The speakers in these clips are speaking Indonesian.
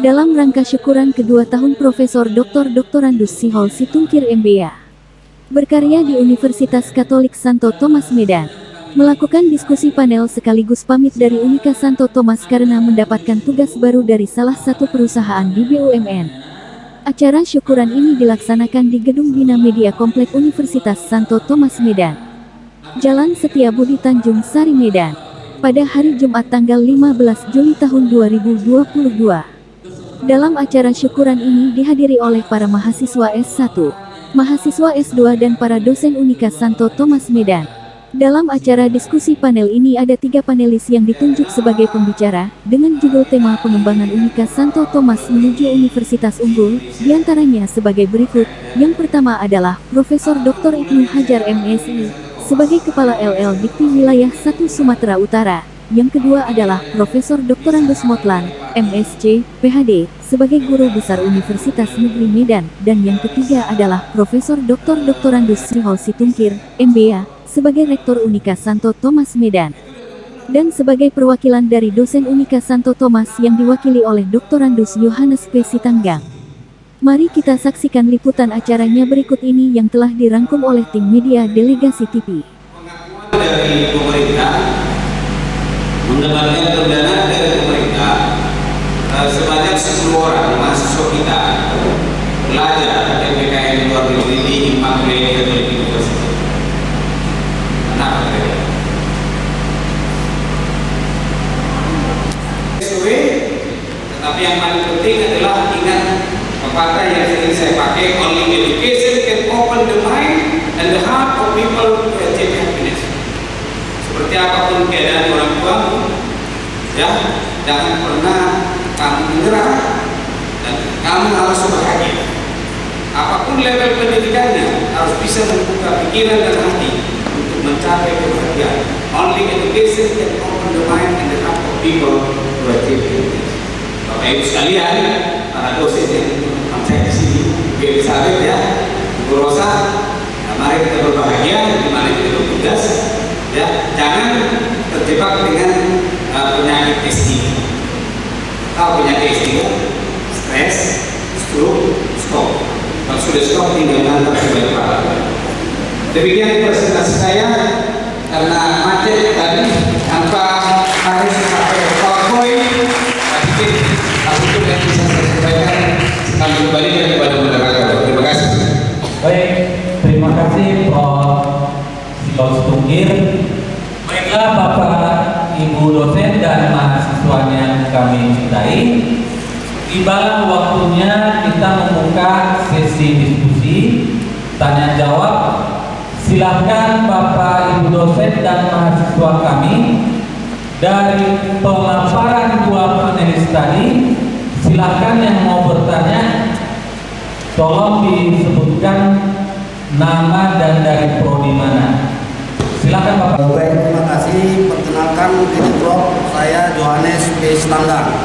dalam rangka syukuran kedua tahun Profesor Dr. Doktorandus Syihol Situngkir MBA. Berkarya di Universitas Katolik Santo Tomas Medan. Melakukan diskusi panel sekaligus pamit dari Unika Santo Tomas karena mendapatkan tugas baru dari salah satu perusahaan di BUMN. Acara syukuran ini dilaksanakan di Gedung Bina Media Komplek Universitas Santo Tomas Medan, Jalan Setiabudi Tanjung Sari Medan, pada hari Jumat tanggal 15 Juli tahun 2022. Dalam acara syukuran ini dihadiri oleh para mahasiswa S1, mahasiswa S2 dan para dosen Unika Santo Tomas Medan. Dalam acara diskusi panel ini ada 3 panelis yang ditunjuk sebagai pembicara, dengan judul tema pengembangan Unika Santo Tomas menuju Universitas Unggul, diantaranya sebagai berikut. Yang pertama adalah Profesor Dr. Ibnu Hajar MSI, sebagai Kepala LL Dikti Wilayah 1 Sumatera Utara. Yang kedua adalah Profesor Doktorandus Motlan, MSc, PhD, sebagai Guru Besar Universitas Negeri Medan. Dan yang ketiga adalah Profesor Dr. Doktorandus Syihol Situngkir, MBA, sebagai Rektor Unika Santo Tomas Medan. Dan sebagai perwakilan dari dosen Unika Santo Tomas yang diwakili oleh Doktorandus Yohanes P. Sitanggang. Mari kita saksikan liputan acaranya berikut ini yang telah dirangkum oleh tim media Delegasi TV. Dari pemerintah mendapatkan dana dari pemerintah sebanyak 10 orang mahasiswa kita belajar PPKN luar negeri di Immaculate Catholic University. Kenapa tidak? Tetapi yang paling penting adalah ingat pepatah yang sering saya pakai, only education can open the mind and the heart of people to achieve happiness. Seperti apapun keadaan orang tuamu, ya, jangan pernah kamu menyerah dan kamu harus bahagia. Apapun level pendidikannya, harus bisa membuka pikiran dan hati untuk mencapai kebahagiaan. Only education can open the mind and the heart of people to achieve happiness. Bapak Ibu sekalian, para dosen yang saya di sini, Bu Elizabeth ya, Bu Rosa, mari kita berbahagia di mana kita bertugas. Ya, jangan terjebak dengan penyakit S3. Tahu penyakit S3? Stres, stroke, stroke. Kalau sudah stroke tinggal nanti sebagai pahala. Demikian presentasi saya, karena macet tadi tanpa harus pakai PowerPoint. Tapi itu yang bisa saya sampaikan. Kami kembalikan kepada moderator. Terima kasih. Baik, terima kasih Prof. Syihol Situngkir. Baiklah Bapak, Ibu dosen dan mahasiswanya yang kami cintai, tibalah waktunya kita membuka sesi diskusi tanya jawab. Silakan Bapak, Ibu dosen dan mahasiswa kami, dari pemaparan 2 panelis tadi, silakan yang mau bertanya tolong disebutkan nama dan dari prodi mana. Silakan Bapak. Baik, terima kasih. Perkenalkan, ini Prof. Saya Yohanes P. Sitanggang.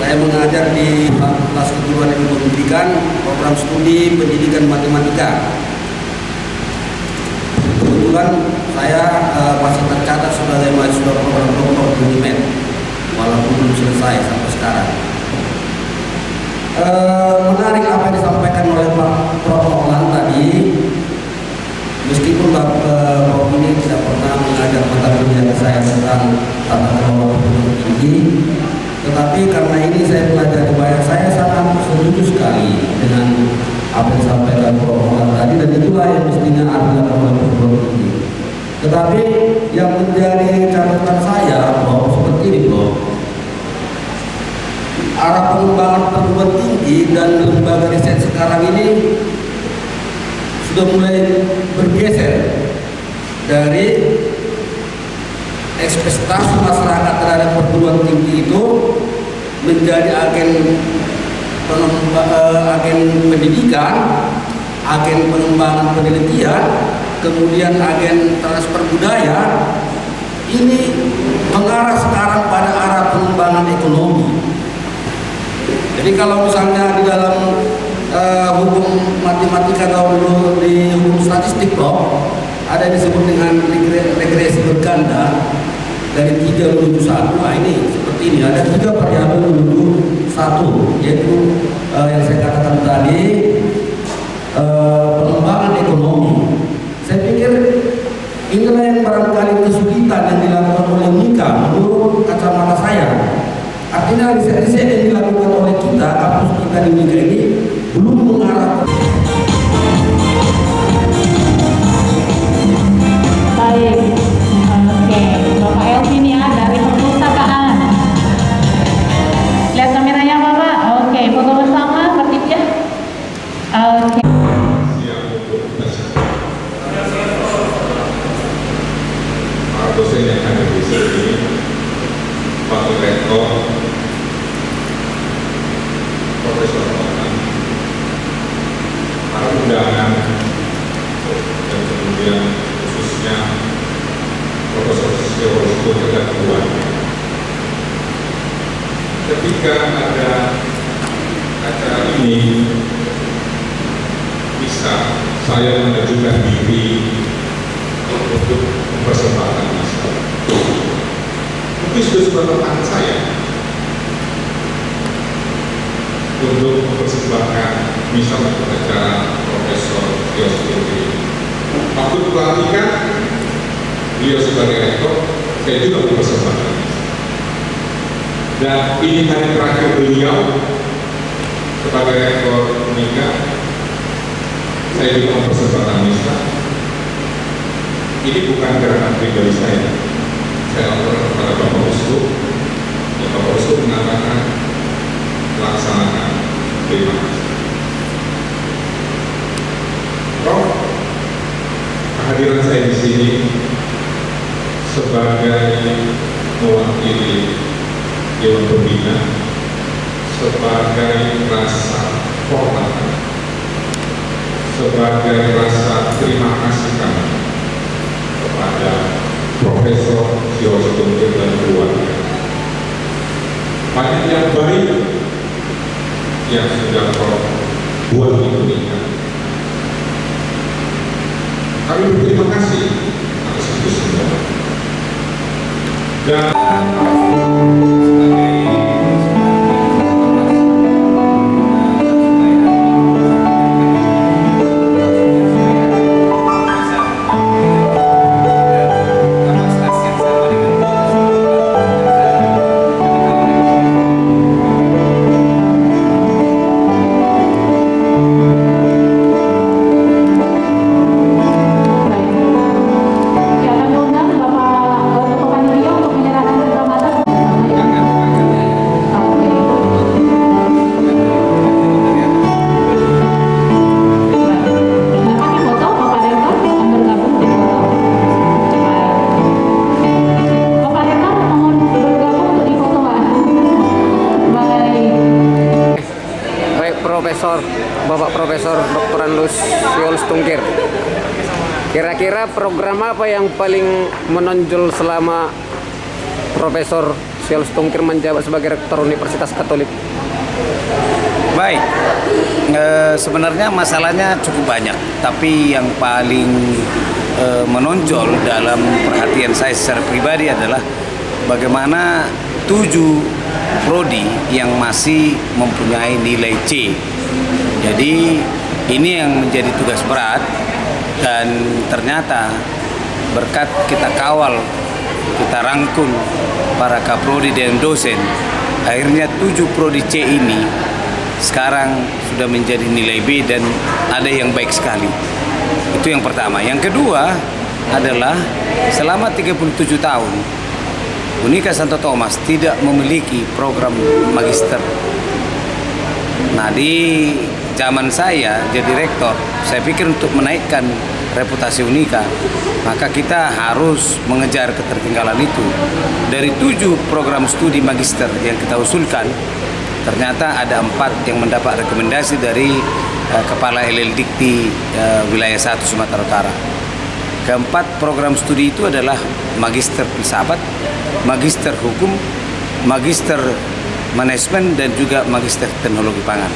Saya mengajar di Fakultas Keguruan Ilmu Pendidikan, program studi Pendidikan Matematika. Kebetulan saya masih tercatat sebagai mahasiswa program doktor di UNIMED, walaupun belum selesai sampai sekarang. Menarik apa yang disampaikan oleh Pak Prof. Motlan tadi. Meskipun Prof ini tidak pernah mengajar mata kuliah saya tentang tata kelola perguruan tinggi, tetapi karena ini saya belajar di Bayar, saya sangat setuju sekali dengan apa yang disampaikan Prof. Motlan tadi, dan itulah yang mestinya ada oleh perguruan tinggi. Tetapi yang menjadi catatan saya, Prof, seperti ini, Prof. Arah pengembangan perguruan tinggi dan lembaga riset sekarang ini sudah mulai bergeser dari ekspektasi masyarakat terhadap perguruan tinggi itu menjadi agen pendidikan, agen pengembangan penelitian, kemudian agen transfer budaya. Ini mengarah sekarang pada arah pengembangan ekonomi. Jadi kalau misalnya di dalam hukum matematika atau di hukum statistik, Prof, ada yang disebut dengan regresi berganda dari 3 menuju 1. Nah, ini seperti ini, ada 3 variabel menuju 1. acara ini bisa saya mengajukan diri untuk mempersembahkan misa. Mungkin sudah sepatutnya saya untuk mempersembahkan misa untuk acara Profesor Yos Tungkir. Waktu pelantikan beliau sebagai rektor, saya juga mempersembahkan misa. Dan ini hari terakhir beliau sebagai rektor Unika, saya juga mempersembahkan misa. Ini bukan gerakan pribadi saya. Saya laporkan kepada Bapak Uskup, dan Bapak Uskup mengatakan laksanakan. Terima kasih. Prof, kehadiran saya di sini sebagai mewakili Dewan Pembina, sebagai rasa hormat, sebagai rasa terima kasih kami kepada Profesor Yos Tungkir dan keluarga. Banyak yang baik yang sudah Prof buat di Unika. Kami berterima kasih atas itu semua. Dan Bapak Profesor Dr. Andus Yos Tungkir. Kira-kira program apa yang paling menonjol selama Profesor Yos Tungkir menjabat sebagai Rektor Universitas Katolik? Baik, sebenarnya masalahnya cukup banyak, tapi yang paling menonjol dalam perhatian saya secara pribadi adalah bagaimana 7 prodi yang masih mempunyai nilai C. Jadi ini yang menjadi tugas berat, dan ternyata berkat kita kawal, kita rangkul para kaprodi dan dosen, akhirnya 7 prodi C ini sekarang sudah menjadi nilai B dan ada yang baik sekali. Itu yang pertama. Yang kedua adalah selama 37 tahun Unika Santo Thomas tidak memiliki program magister. Nah, di zaman saya jadi rektor, saya pikir untuk menaikkan reputasi Unika, maka kita harus mengejar ketertinggalan itu. Dari 7 program studi magister yang kita usulkan, ternyata ada 4 yang mendapat rekomendasi dari Kepala LLDikti Wilayah 1 Sumatera Utara. Keempat program studi itu adalah Magister Filsafat, Magister Hukum, Magister Manajemen, dan juga Magister Teknologi Pangan.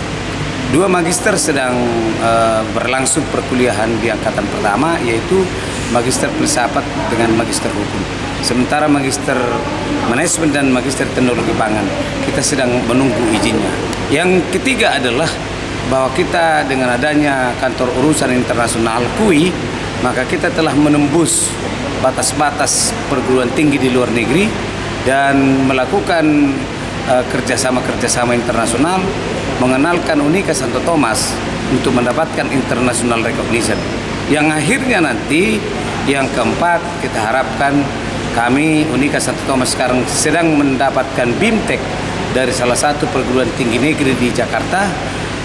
2 magister sedang berlangsung perkuliahan di angkatan pertama, yaitu Magister Filsafat dengan Magister Hukum. Sementara Magister Manajemen dan Magister Teknologi Pangan kita sedang menunggu izinnya. Yang ketiga adalah bahwa kita dengan adanya Kantor Urusan Internasional KUI, maka kita telah menembus batas-batas perguruan tinggi di luar negeri dan melakukan kerjasama-kerjasama internasional, mengenalkan Unika Santo Thomas untuk mendapatkan international recognition. Yang akhirnya nanti yang keempat, kita harapkan kami Unika Santo Thomas sekarang sedang mendapatkan BIMTEK dari salah satu perguruan tinggi negeri di Jakarta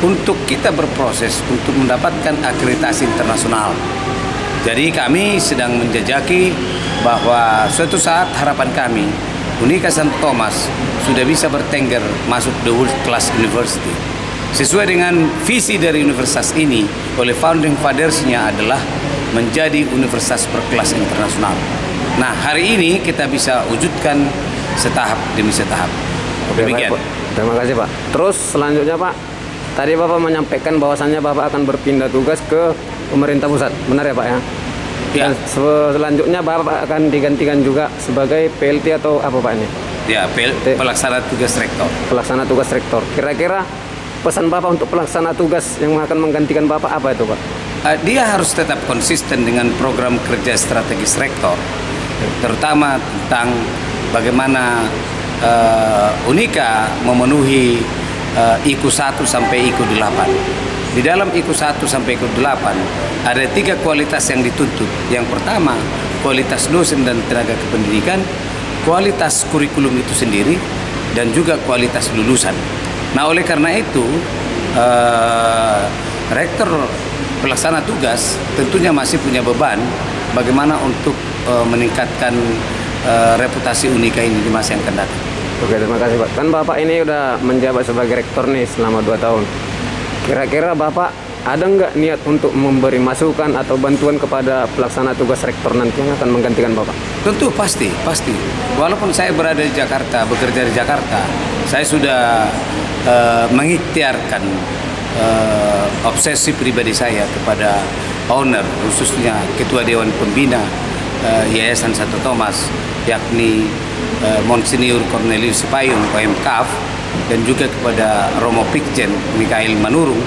untuk kita berproses untuk mendapatkan akreditasi internasional. Jadi kami sedang menjajaki bahwa suatu saat harapan kami Unika Santo Thomas sudah bisa bertengger masuk the world class university. Sesuai dengan visi dari universitas ini, oleh founding fathers-nya adalah menjadi universitas berkelas internasional. Nah, hari ini kita bisa wujudkan setahap demi setahap. Oke, Demikian. baik, Pak. Terima kasih, Pak. Terus selanjutnya, Pak, tadi Bapak menyampaikan bahwasannya Bapak akan berpindah tugas ke pemerintah pusat, benar ya Pak ya? Ya. Dan selanjutnya Bapak akan digantikan juga sebagai PLT atau apa Pak ini? Ya, pelaksana tugas rektor. Pelaksana tugas rektor. Kira-kira pesan Bapak untuk pelaksana tugas yang akan menggantikan Bapak apa itu Pak? Dia harus tetap konsisten dengan program kerja strategis rektor, terutama tentang bagaimana Unika memenuhi IKU 1 sampai IKU 8. Di dalam IKU 1 sampai IKU 8 ada 3 kualitas yang dituntut. Yang pertama, kualitas dosen dan tenaga kependidikan, kualitas kurikulum itu sendiri, dan juga kualitas lulusan. Nah, oleh karena itu, rektor pelaksana tugas tentunya masih punya beban bagaimana untuk meningkatkan reputasi Unika ini di masa yang akan datang. Oke, terima kasih Pak. Kan Bapak ini udah menjabat sebagai rektor nih selama 2 tahun. Kira-kira Bapak ada nggak niat untuk memberi masukan atau bantuan kepada pelaksana tugas rektor nanti yang akan menggantikan Bapak? Tentu pasti. Walaupun saya berada di Jakarta, bekerja di Jakarta, saya sudah mengikhtiarkan obsesi pribadi saya kepada owner, khususnya Ketua Dewan Pembina Yayasan Santo Thomas, yakni Monsinyur Cornelius Sipayung, OMKAF, dan juga kepada Romo Pikjen Mikael Manurung,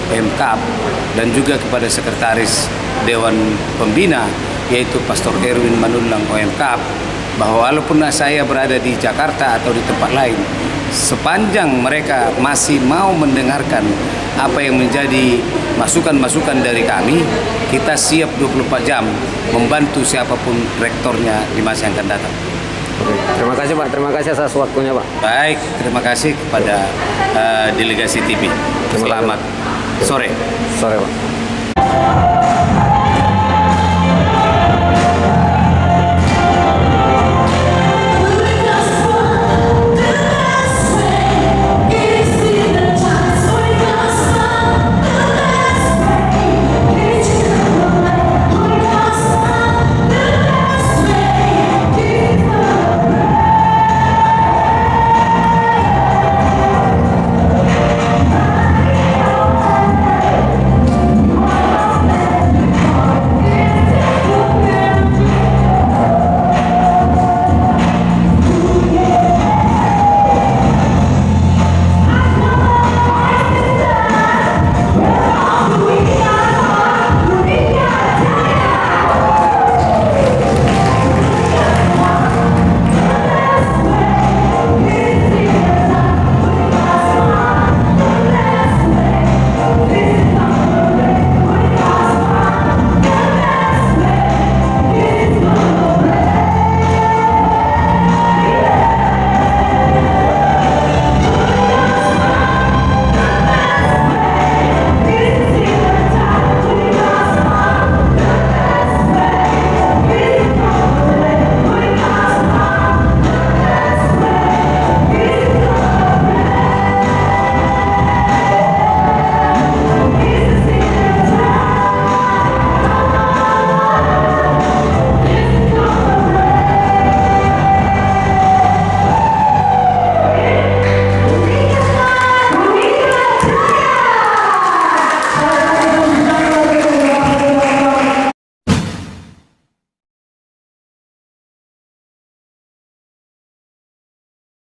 OMKAF, dan juga kepada Sekretaris Dewan Pembina, yaitu Pastor Erwin Manulang, OMKAF, bahwa walaupun saya berada di Jakarta atau di tempat lain, sepanjang mereka masih mau mendengarkan apa yang menjadi masukan-masukan dari kami, kita siap 24 jam membantu siapapun rektornya di masa yang akan datang. Oke, terima kasih Pak, terima kasih atas waktunya Pak. Baik, terima kasih kepada delegasi TV. Selamat sore. Sore Pak.